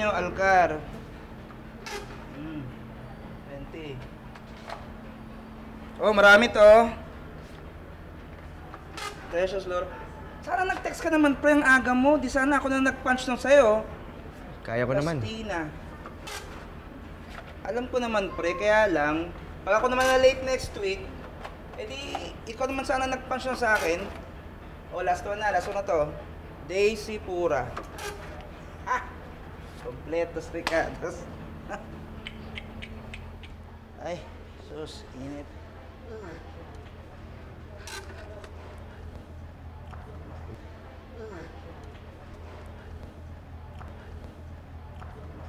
nyo, Alcar. 20. Oh, marami to. Precious, Lord. Sana nag-text ka naman, pre, ang aga mo. Di sana ako na nag-punch ng sayo. Kaya ko naman. Christina. Alam ko naman, pre, kaya lang, pag ako naman na late next week, edi ikaw naman sana nag-punch na sa akin. O, last one na to. Daisy Pura. Ha! Kompletos, Ricardos. Ay, sus, init.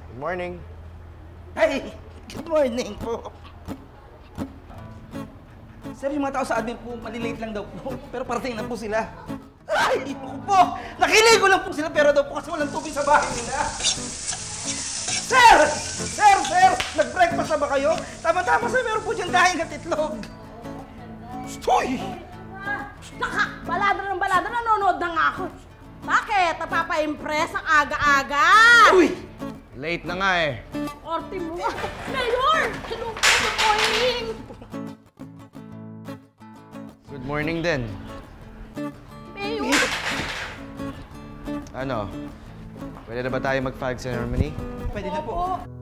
Good morning. Ay! Good morning po. Sir, yung mga tao sa admin po, malilate lang daw po. Pero parating na po sila. Ay! Ako po! Nakiligo lang po sila pero daw po kasi walang tubig sa bahay nila. Sir! Sir! Nag-breakfast na ba kayo? Tama-tama sir, meron po dyan dahing at itlog. Stoy! Naka! Baladra ng baladra, nanonood na nga ako. Bakit? Napapa-impress ang aga-aga? Uy! Late na nga eh. Orte mo nga. Mayor! Hello po, good morning! Good morning din. Mayor! Ano? Pwede na ba tayo mag-flag ceremony? Pwede na po. Opo.